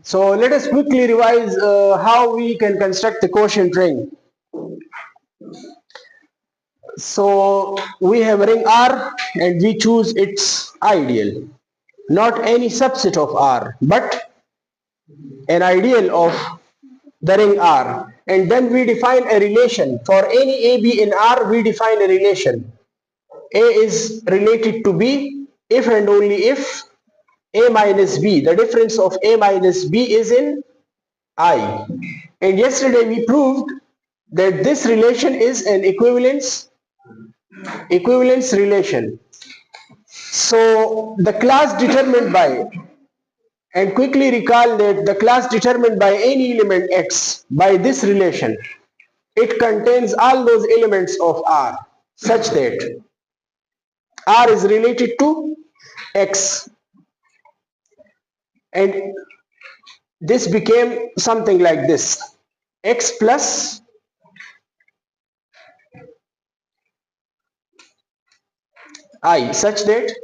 So let us quickly revise how we can construct the quotient ring. So we have ring R and we choose its ideal, not any subset of R, but an ideal of the ring R. And then we define a relation. For any AB in R, we define a relation. A is related to B if and only if A minus B, the difference of A minus B is in I. And yesterday we proved that this relation is an equivalence relation. So the class determined by, and quickly recall that the class determined by any element X by this relation, it contains all those elements of R such that R is related to X, and this became something like this: X plus I, such that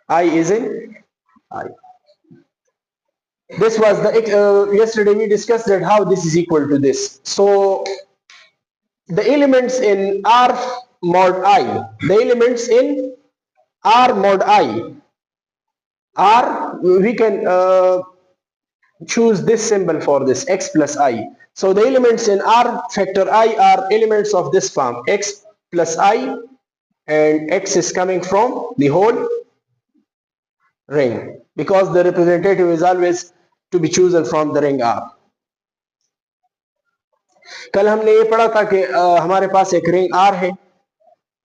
I is in I. This was the yesterday we discussed that how this is equal to this. So the elements in R mod I, the elements in R mod I are, we can choose this symbol for this, X plus I. So the elements in R factor I are elements of this form, X plus I, and X is coming from the whole ring because the representative is always to be chosen from the ring R. कल हमने ये पढ़ा था कि हमारे पास एक ring R है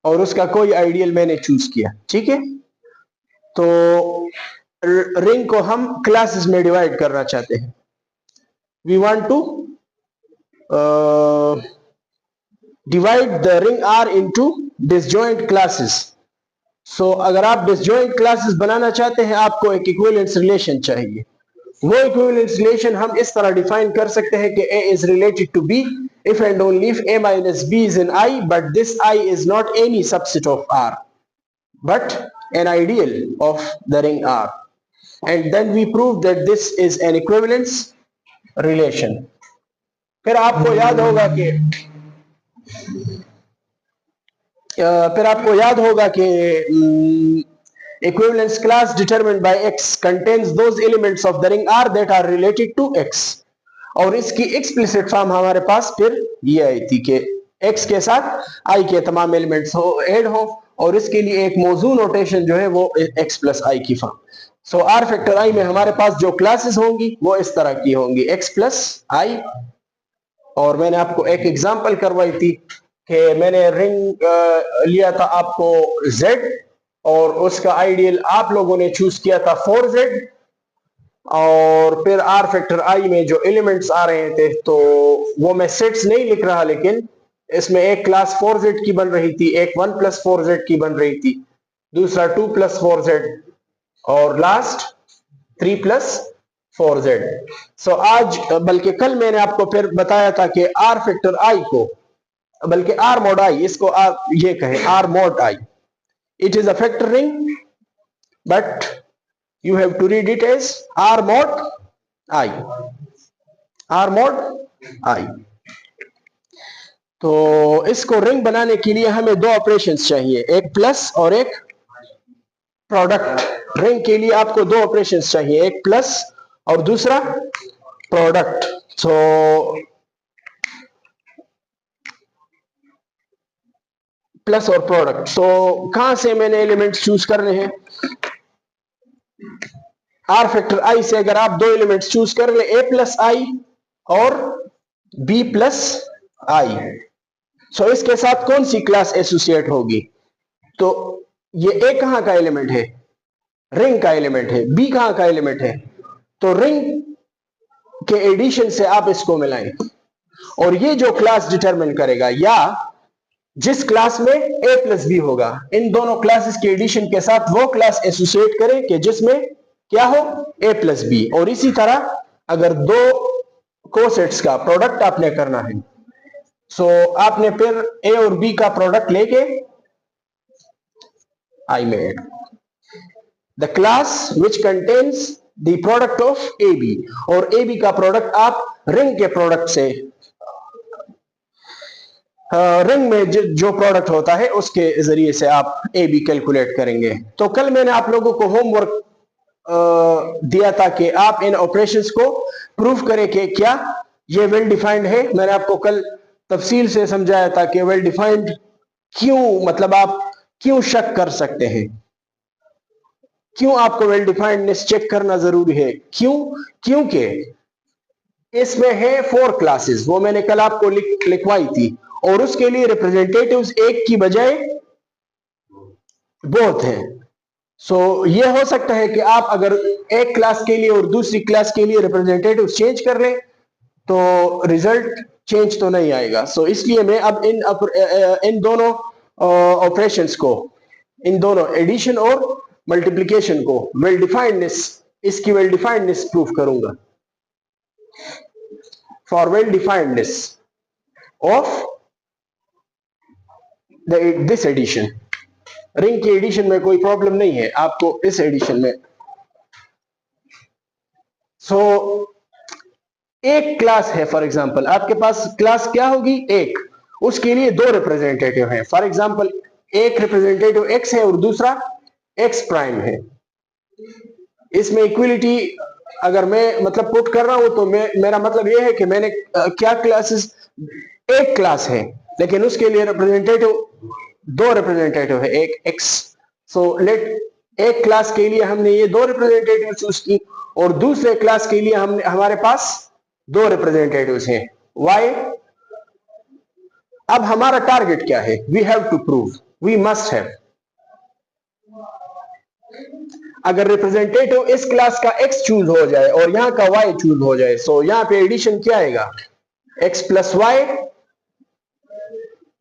और उसका कोई आइडियल मैंने चूज किया, ठीक है। तो रिंग को हम क्लासेस में डिवाइड करना चाहते हैं। We want to divide the ring R into disjoint classes. So अगर आप डिसजॉइंट क्लासेस बनाना चाहते हैं, आपको एक इक्विवेलेंस रिलेशन चाहिए। वो इक्विवेलेंस रिलेशन हम इस तरह डिफाइन कर सकते हैं कि A is related to B if and only if A minus B is in I, but this I is not any subset of R, but an ideal of the ring R. And then we proved that this is an equivalence relation. फिर आपको याद होगा कि equivalence class determined by X contains those elements of the ring R that are related to X. और इसकी explicit form हमारे पास फिर ये आई थी कि X के साथ I के तमाम elements ऐड हो, और इसके लिए एक मौजू नोटेशन जो है वो X plus I की form. So R factor I में हमारे पास जो क्लासेस होंगी वो इस तरह की होंगी, X plus I। और मैंने आपको एक एग्जांपल करवाई थी कि मैंने रिंग लिया था आपको Z, और उसका आइडियल आप लोगों ने चूज किया था 4Z, और फिर R फैक्टर I में जो एलिमेंट्स आ रहे थे तो वो मैं सेट्स नहीं लिख रहा, लेकिन इसमें एक क्लास 4Z की बन रही थी, एक 1 plus 4Z की बन रही थी, दूसरा 2 plus 4Z, और लास्ट 3 plus 4Z। सो आज बल्कि कल मैंने आपको फिर बताया था कि R फैक्टर I को, बल्कि R mod I, इसको आप ये कहें R mod I, it is a factor ring, but you have to read it as R mod I, R mod I। तो इसको रिंग बनाने के लिए हमें दो ऑपरेशंस चाहिए, एक प्लस और एक प्रोडक्ट। रिंग के लिए आपको दो ऑपरेशंस चाहिए, एक प्लस और दूसरा प्रोडक्ट। सो प्लस और प्रोडक्ट। सो कहां से मैंने एलिमेंट्स चूज करने हैं? R फैक्टर I से अगर आप दो एलिमेंट्स चूज कर ले, A प्लस I और B प्लस I, सो इसके साथ कौन सी क्लास एसोसिएट होगी? तो ये A कहां का एलिमेंट है? रिंग का एलिमेंट है। B कहां का एलिमेंट है? तो रिंग के एडिशन से आप इसको मिलाएं, और ये जो क्लास डिटरमिन करेगा, या जिस क्लास में A प्लस बी होगा, इन दोनों क्लासेस के एडिशन के साथ वो क्लास एसोसिएट करें कि जिसमें क्या हो, A प्लस बी। और इसी तरह अगर दो कोसेट्स का प्रोडक्ट आपने करना है, सो आपने फिर A और B का प्रोडक्ट लेके I में add. The class which contains the product of A B, और ए बी का प्रोडक्ट आप रिंग के प्रोडक्ट से, रिंग में जो प्रोडक्ट होता है उसके जरिए से आप ए बी कैलकुलेट करेंगे। तो कल मैंने आप लोगों को होमवर्क दिया था कि आप इन ऑपरेशंस को प्रूफ करें कि क्या ये वेल डिफाइंड है। मैंने आपको कल तफसील से समझाया था कि वेल डिफाइंड क्यों, मतलब आप क्यों शक कर सकते हैं, क्यों आपको वेल डिफाइंडनेस चेक करना जरूरी है, क्योंकि इसमें है 4 क्लासेस, वो मैंने कल आपको लिखवाई थी, और उसके लिए रिप्रेजेंटेटिव्स एक की बजाय बहुत हैं। सो ये हो सकता है कि आप अगर एक क्लास के लिए और दूसरी क्लास के लिए रिप्रेजेंटेटिव चेंज कर लें तो रिजल्ट चेंज तो नहीं आएगा। सो इसलिए मैं अब इन दोनों ऑपरेशंस को, इन दोनों एडिशन और मल्टीप्लिकेशन को वेल डिफाइंडनेस, इसकी वेल डिफाइंडनेस प्रूफ करूंगा। For well definedness of this addition, ring के एडिशन में कोई प्रॉब्लम नहीं है आपको इस एडिशन में। सो एक क्लास है, फॉर एग्जांपल आपके पास क्लास क्या होगी, एक, उसके लिए 2 रिप्रेजेंटेटिव हैं। फॉर एग्जांपल एक रिप्रेजेंटेटिव एक्स है और दूसरा एक्स प्राइम है। इसमें इक्वलिटी अगर मैं मतलब पुट कर रहा हूं तो मेरा मतलब यह है कि मैंने क्या क्लासेस, एक क्लास है लेकिन उसके लिए रिप्रेजेंटेटिव 2 रिप्रेजेंटेटिव है, एक एक्स। सो लेट एक क्लास के लिए हमने ये 2 रिप्रेजेंटेटिव चूज की और दूसरे क्लास के लिए हमने, हमारे पास 2 रिप्रेजेंटेटिव्स हैं, वाई। अब हमारा टारगेट क्या है, we have to prove, we must have, अगर रिप्रेजेंटेटिव इस क्लास का x चूज हो जाए और यहां का y चूज हो जाए, सो यहां पे एडिशन क्या आएगा, x प्लस वाई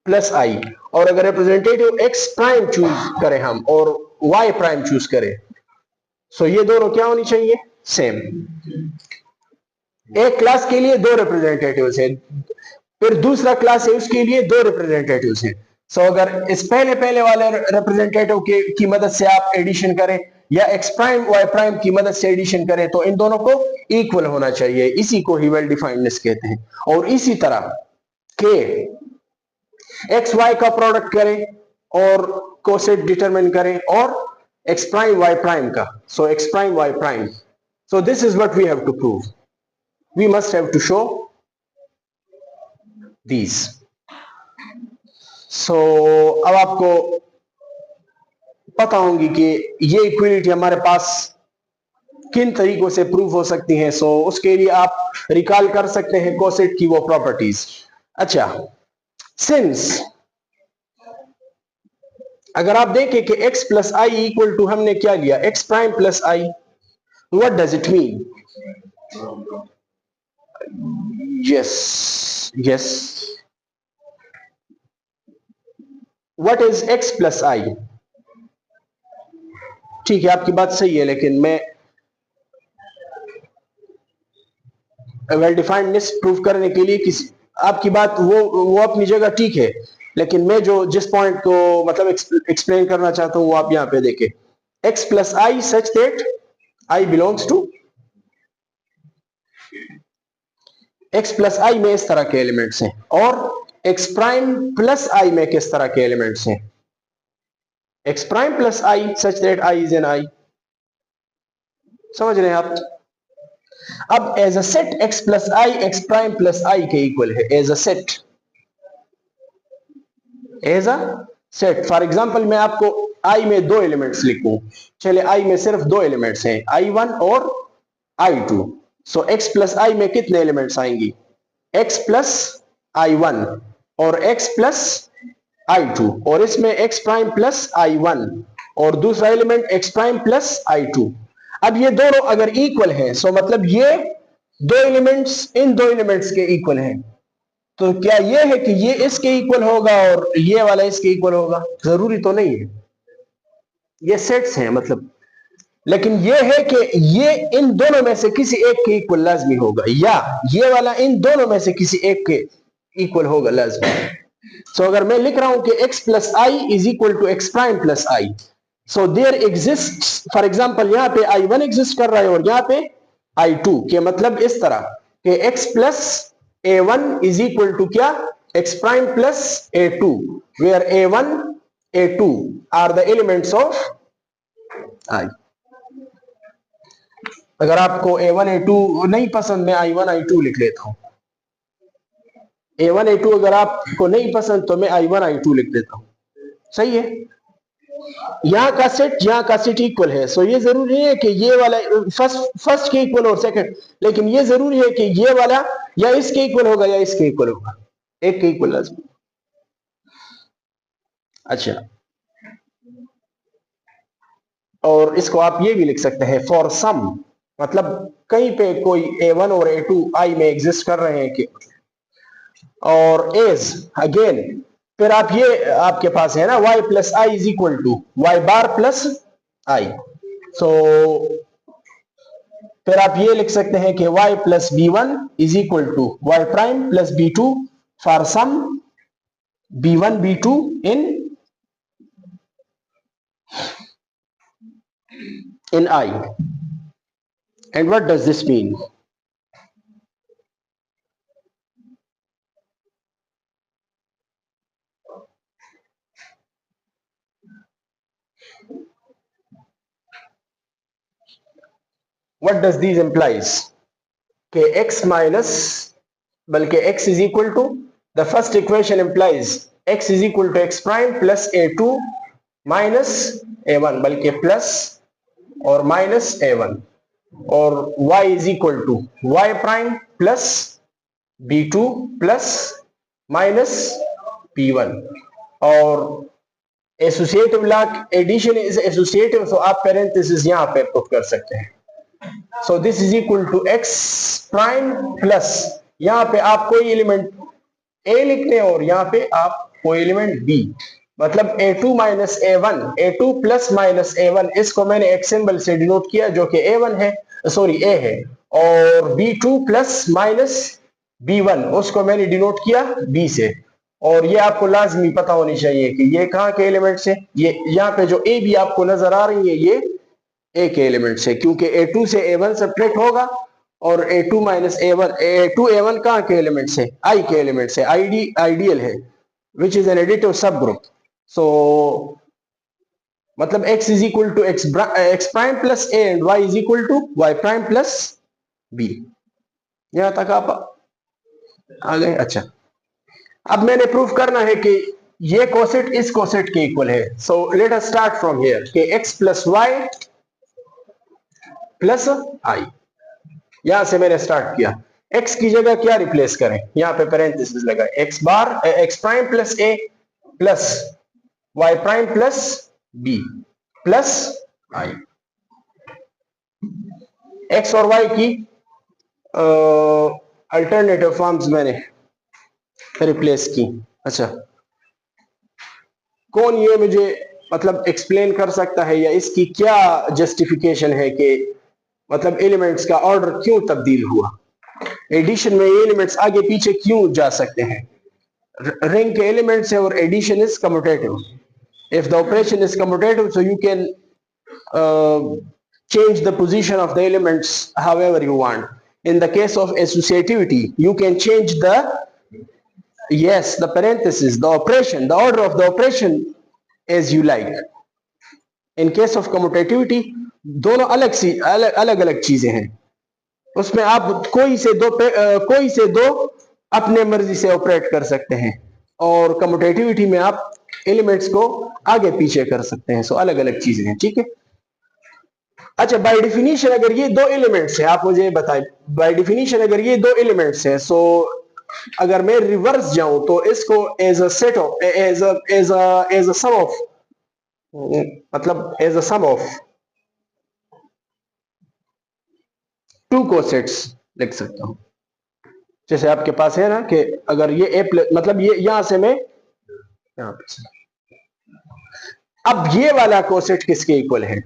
प्लस आई। और अगर रिप्रेजेंटेटिव x प्राइम चूज करें हम और y प्राइम चूज करें, सो ये दोनों क्या होनी चाहिए, सेम। एक क्लास के लिए 2 रिप्रेजेंटेटिव्स हैं, फिर दूसरा क्लास है उसके लिए 2 रिप्रेजेंटेटिव्स हैं। सो अगर इस पहले वाले रिप्रेजेंटेटिव की मदद से आप एडिशन करें या एक्स प्राइम वाई प्राइम की मदद से एडिशन करें तो इन दोनों को इक्वल होना चाहिए, इसी को ही वेल डिफाइंडनेस कहते हैं। और इसी तरह के एक्स वाई का प्रोडक्ट करें और कोसेट डिटरमिन करें और एक्स प्राइम वाई प्राइम का, so X prime Y prime. So this is what we have to prove, we must have to show these। So अब आपको पता होंगी कि ये इक्विलिटी हमारे पास किन तरीकों से प्रूव हो सकती है। सो उसके लिए आप रिकॉल कर सकते हैं कोसेट की वो प्रॉपर्टीज। अच्छा, सिंस अगर आप देखें कि x plus I equal to हमने क्या लिया, x prime plus I, what does it mean, yes what is x plus I. ठीक है, आपकी बात सही है, लेकिन मैं वेल डिफाइंडनेस प्रूव करने के लिए किसी, आपकी बात वो अपनी जगह ठीक है, लेकिन मैं जिस पॉइंट को मतलब एक्सप्लेन करना चाहता हूं वो आप यहां पे देखें, x plus I such that I belongs to, x plus I में इस तरह के एलिमेंट्स हैं और x प्राइम प्लस आई में किस तरह के एलिमेंट्स हैं, x prime plus I such that I is in I. समझ रहे हैं आप। अब as a set x plus I x prime plus I के इक्वल है, as a set, as a set. For example मैं आपको i में 2 एलिमेंट्स लिखूं, चलिए i में सिर्फ 2 एलिमेंट्स हैं, i1 और i2। So x plus I में कितने एलिमेंट्स आएंगी, x प्लस i1 और x प्लस i2, और इसमें x प्राइम प्लस i1 और दूसरा element x prime plus i2। अब ये दोनों अगर इक्वल हैं, सो मतलब ये 2 एलिमेंट्स इन 2 एलिमेंट्स के इक्वल हैं, तो क्या ये है कि ये इसके इक्वल होगा और ये वाला इसके इक्वल होगा, जरूरी तो नहीं है, ये सेट्स हैं मतलब। लेकिन ये है कि ये इन दोनों में से किसी एक के इक्वल लाजमी होगा, या ये वाला इन दोनों में से किसी एक के इक्वल होगा लाजमी। सो अगर मैं लिख रहा हूं कि x plus I is equal to X prime plus I, so there exist, for example यहाँ पे I1 एग्जिस्ट कर रहा है और यहाँ पे I2 के मतलब इस तरह कि x plus A1 is equal to क्या, x prime plus A2, where A1 A2 are the elements of I। अगर आपको A1 A2 नहीं पसंद, मैं I1 I2 लिख लेता हूं। A1 A2 अगर आपको नहीं पसंद तो मैं I1 I2 लिख देता हूं, सही है। यहाँ का सेट इक्वल है, सो ये जरूरी है कि ये वाला फर्स्ट के इक्वल और सेकंड, लेकिन ये जरूरी है कि ये वाला या इसके इक्वल होगा या इसके इक्वल होगा, एक के इक्वल लाजमी। अच्छा, और इसको आप ये भी लिख सकते हैं फॉर सम, मतलब कहीं पे कोई A1 और A2 I में एग्जिस्ट कर रहे हैं कि, और एज अगेन फिर आप ये आपके पास है ना y plus I is equal to Y bar plus I, so फिर आप ये लिख सकते हैं कि y plus b1 is equal to Y prime plus b2 for some b1 b2 in I। And what does this mean? What does these implies? कि x minus, बल्कि x is equal to, the first equation implies x is equal to x prime plus a2 minus a1, बल्कि plus और minus a1, और y is equal to y prime plus b2 plus minus b1, और associative लॉक addition is associative, तो आप parenthesis यहां पे put कर सकते हैं। So this is equal to x prime plus, यहां पे आप कोई एलिमेंट a लिखते हैं और यहां पे आप कोई एलिमेंट b, मतलब a2 minus a1, a2 plus minus a1, इसको मैंने x सिंबल से डिनोट किया जो कि a1 है, सॉरी a है, और b2 प्लस माइनस b1 उसको मैंने डिनोट किया b से। और ये आपको लाजमी पता होनी चाहिए कि ये कहाँ के एलिमेंट्स है, ये यहाँ पे जो ए भी आपको नजर आ रही है ये ए के एलिमेंट्स है, क्योंकि A2 से A1 सब्ट्रैक्ट होगा, और A2 minus A1, A2 A1 कहाँ के एलिमेंट्स है, I के एलिमेंट्स है, आइडियल है, which is an additive subgroup. So मतलब x is equal to x prime plus a and y is equal to y prime plus b। यहां तक आप आ गए। अच्छा, अब मैंने प्रूफ करना है कि ये कोसेट इस कोसेट के इक्वल है। So let us start from here कि x प्लस वाई प्लस आई, यहां से मैंने स्टार्ट किया। x की जगह क्या रिप्लेस करें, यहां पे पैरेंथेसिस लगाए, x bar x prime plus a plus y prime plus b plus i। x और y की अल्टरनेटिव फॉर्म्स मैंने रिप्लेस की। अच्छा, कौन ये मुझे मतलब एक्सप्लेन कर सकता है या इसकी क्या जस्टिफिकेशन है कि मतलब एलिमेंट्स का ऑर्डर क्यों तब्दील हुआ, एडिशन में ये एलिमेंट्स आगे पीछे क्यों जा सकते हैं। रिंग के एलिमेंट्स है और addition is commutative, if the operation is commutative so you can change the position of the elements however you want. In the case of associativity you can change the, yes, the parenthesis, the operation, the order of the operation as you like. In case of commutativity दोनों अलग अलग चीजें हैं, उसमें आप कोई से दो अपने मर्जी से ऑपरेट कर सकते हैं, और कम्यूटेटिविटी में आप एलिमेंट्स को आगे पीछे कर सकते हैं। सो अलग अलग चीजें हैं, ठीक है। अच्छा, बाय डेफिनेशन अगर ये दो एलिमेंट्स हैं, आप मुझे बताएं, बाय डेफिनेशन अगर ये दो एलिमेंट्स हैं, सो अगर मैं रिवर्स जाऊं तो इसको as a set of as a sum of, मतलब as a sum of two cosets लिख सकता हूं। जैसे आपके पास है ना कि अगर ये ए प्लस, मतलब ये यहां से मैं यहां पे, अब ये वाला कोसेट किसके इक्वल है,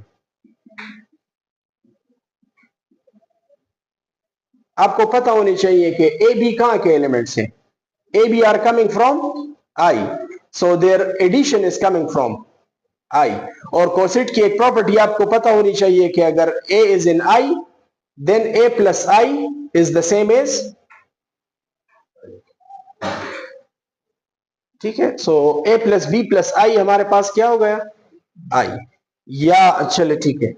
आपको पता होनी चाहिए कि ए बी कहां के एलिमेंट्स हैं, A B are coming from I, so there addition is coming from I. और कोसेट की एक प्रॉपर्टी आपको पता होनी चाहिए कि अगर a is in I then a plus I is the same as, ठीक है। So a plus B plus I हमारे पास क्या हो गया, आई। या चले ठीक है,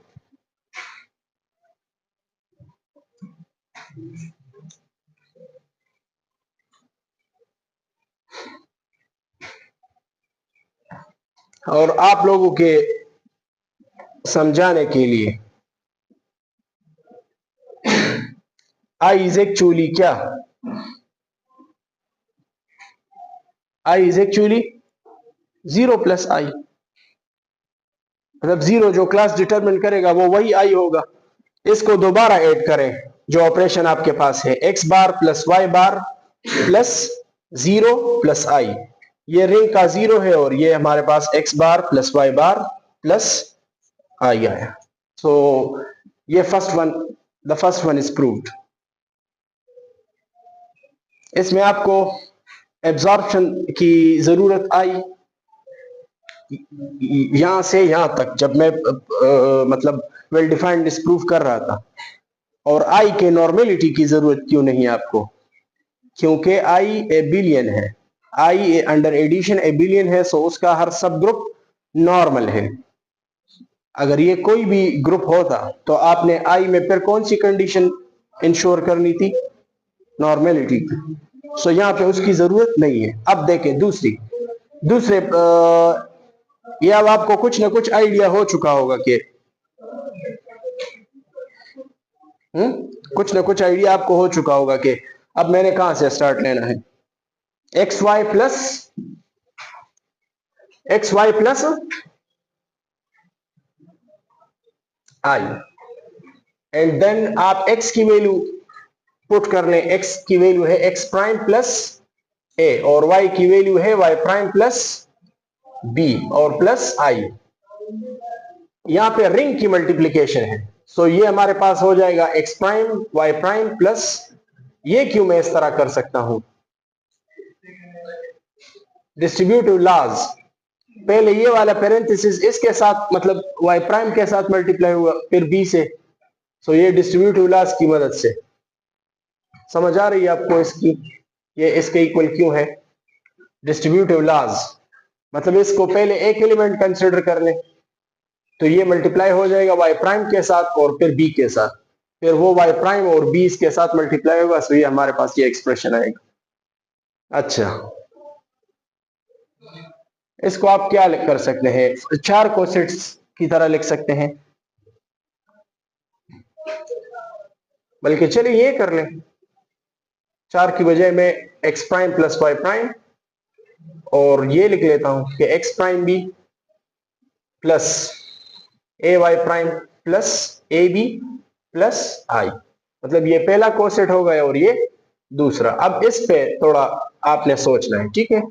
और आप लोगों के समझाने के लिए आई इज एक्चुअली क्या, I is actually 0 plus I, मतलब 0 जो क्लास डिटरमिन करेगा वो वही आई होगा। इसको दोबारा ऐड करें, जो ऑपरेशन आपके पास है x बार प्लस y बार प्लस 0 प्लस आई, ये रिंग का 0 है और ये हमारे पास x बार प्लस y बार प्लस आई आया। सो ये first one, the first one is proved. इसमें आपको एब्जॉर्प्शन की जरूरत आई यहां से यहां तक, जब मैं मतलब वेल डिफाइंड डिस्प्रूव कर रहा था। और आई के नॉर्मेलिटी की जरूरत क्यों नहीं आपको, क्योंकि आई ए बिलियन है, आई अंडर एडिशन ए बिलियन है, सो उसका हर सब ग्रुप नॉर्मल है। अगर ये कोई भी ग्रुप होता तो आपने आई में फिर कौन सी कंडीशन इंश्योर करनी थी, नॉर्मेलिटी की। सो यहाँ पे उसकी जरूरत नहीं है। अब देखें दूसरे ये अब आपको कुछ ना कुछ आइडिया हो चुका होगा कि कुछ ना कुछ आइडिया आपको हो चुका होगा कि अब मैंने कहां से स्टार्ट लेना है, X Y plus I, and then आप x की वैल्यू पुट कर लें, x की वैल्यू है x प्राइम प्लस ए और y की वैल्यू है y प्राइम प्लस बी और प्लस आई। यहां पे रिंग की मल्टीप्लीकेशन है, सो ये हमारे पास हो जाएगा x prime y prime plus, ये क्यों मैं इस तरह कर सकता हूं, डिस्ट्रीब्यूटिव लॉज, पहले ये वाला पेरेंथेसिस इसके साथ मतलब y प्राइम के साथ मल्टीप्लाई हुआ फिर b से, सो ये डिस्ट्रीब्यूटिव लॉज की मदद से। समझ आ रही है आपको इसकी, ये इसके इक्वल क्यों है, डिस्ट्रीब्यूटिव लॉज मतलब इसको पहले एक एलिमेंट कंसिडर कर लें तो ये मल्टीप्लाई हो जाएगा y प्राइम के साथ और फिर b के साथ, फिर वो y प्राइम और b के साथ मल्टीप्लाई होगा, सो ये हमारे पास ये एक्सप्रेशन आएगा। अच्छा, इसको आप क्या कर सकते हैं, 4 कोसेट्स की तरह लिख सकते हैं, बल्कि चलिए ये कर लें, 4 की बजाय मैं x prime plus y prime, और ये लिख लेता हूं कि x prime b plus A Y prime plus A B plus I, मतलब ये पहला कोसेट हो गया और ये दूसरा। अब इस पे थोड़ा आपने सोचना है, ठीक है।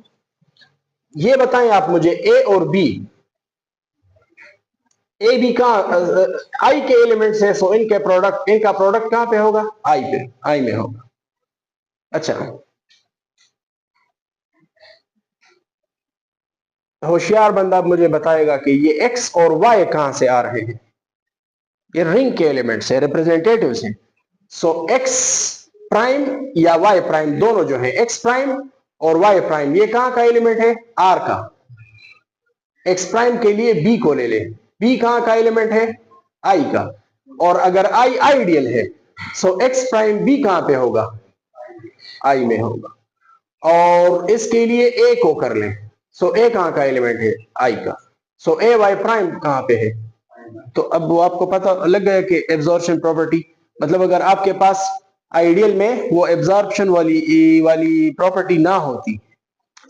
ये बताएं आप मुझे ए और बी, ए बी का आई के एलिमेंट्स है, सो इनका प्रोडक्ट कहां पे होगा, आई पे, आई में होगा। अच्छा, होशियार बंदा मुझे बताएगा कि ये x और y कहां से आ रहे हैं, ये रिंग के एलिमेंट्स है, रिप्रेजेंटेटिव्स हैं। सो x प्राइम या y प्राइम दोनों जो है, x प्राइम और y प्राइम ये कहां का एलिमेंट है, r का। x प्राइम के लिए b को ले ले, b कहां का एलिमेंट है, i का, और अगर i आइडियल है सो x प्राइम b कहां पे होगा, i में होगा। और इसके लिए a को कर लें, सो a कहां का एलिमेंट है, i का, सो a y प्राइम कहां पे है। तो अब वो आपको पता लग गया कि एब्जॉर्प्शन प्रॉपर्टी, मतलब अगर आपके पास आइडियल में वो एब्जॉर्प्शन वाली प्रॉपर्टी ना होती,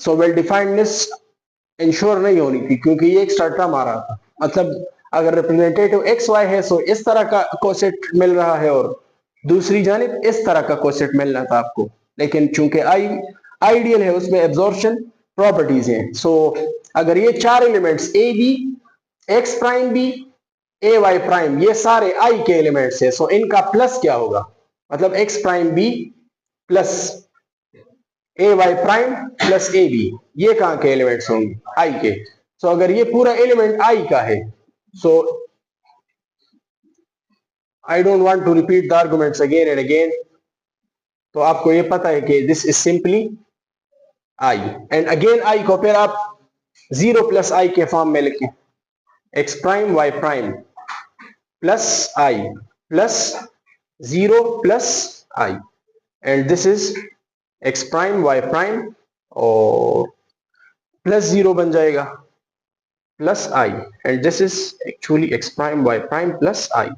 सो वेल डिफाइंडनेस इंश्योर नहीं होनी थी, क्योंकि ये एक टर्म आ रहा था, मतलब अगर रिप्रेजेंटेटिव एक्स वाई है सो इस तरह का कोसेट मिल रहा है और दूसरी जानिब इस तरह का कोसेट मिलना था आपको, लेकिन चूंकि आई आइडियल है उसमें एब्जॉर्प्शन प्रॉपर्टीज हैं। सो अगर ये 4 elements A B, X prime B, A Y prime ये सारे आई के एलिमेंट्स है, सो इनका प्लस क्या होगा, मतलब X prime B plus A Y prime plus A B, ये कहां के एलिमेंट्स होंगे, आई के। सो अगर ये पूरा एलिमेंट आई का है, so I don't want to repeat the arguments again and again, तो आपको ये पता है कि this is simply I, and again I को फिर आप 0 प्लस आई के फॉर्म में लिखें, X prime Y prime plus I plus 0 plus I, and this is X prime Y prime और प्लस 0 बन जाएगा plus I, and this is actually X prime Y prime plus I.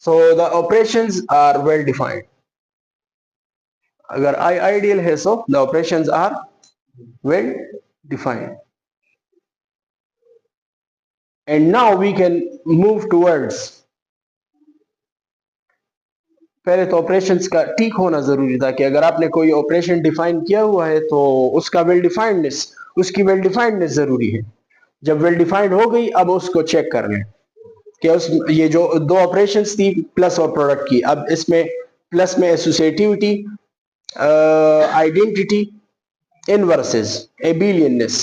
So the operations are well defined. अगर I ideal है so the operations are well defined. And now we can move towards, पहले तो operations का ठीक होना जरूरी था कि अगर आपने कोई ऑपरेशन डिफाइन किया हुआ है तो उसका वेल डिफाइंडनेस जरूरी है. जब वेल डिफाइंड हो गई अब उसको चेक कर लें कि उस ये जो दो ऑपरेशंस थी प्लस और प्रोडक्ट की, अब इसमें प्लस में एसोसिएटिविटी, आइडेंटिटी, इनवर्सेस, एबिलियननेस,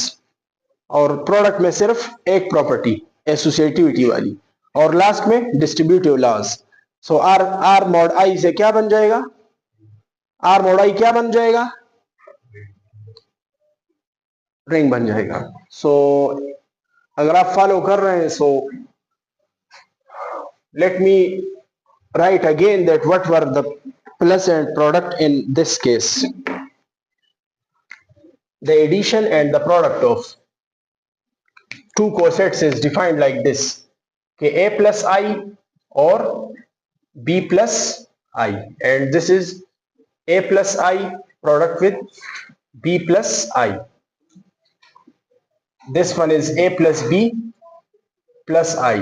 और प्रोडक्ट में सिर्फ एक प्रॉपर्टी एसोसिएटिविटी वाली, और लास्ट में distributive laws. So R mod I से क्या बन जाएगा, आर मॉड आई क्या बन जाएगा, रिंग बन जाएगा. सो अगर आप फॉलो कर रहे हैं सो let me write again that what were the plus and product in this case. The addition and the product of two cosets is defined like this, okay, a plus I or b plus I, and this is a plus I product with b plus I. This one is a plus b plus I.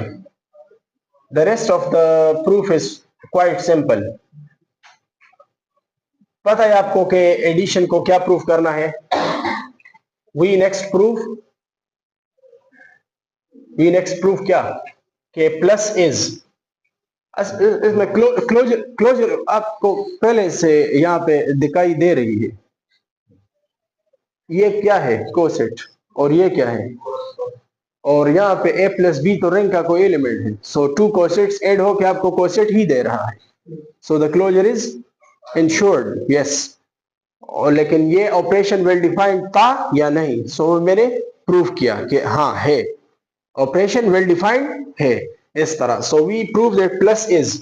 The rest of the proof is quite simple. पता है आपको कि addition को क्या proof करना है. we next proof क्या कि प्लस इज, इसमें क्लोजर आपको पहले से यहाँ पे दिखाई दे रही है. ये क्या है, कोसेट, और ये क्या है, और यहाँ पे a प्लस बी तो रिंग का कोई एलिमेंट है. सो टू कोसेट्स ऐड होके आपको कोसेट ही दे रहा है. So the closure is ensured, yes. और लेकिन ये ऑपरेशन वेल डिफाइंड था या नहीं, सो मैंने प्रूफ किया कि हाँ है, ऑपरेशन वेल डिफाइंड है इस तरह. So we prove that plus is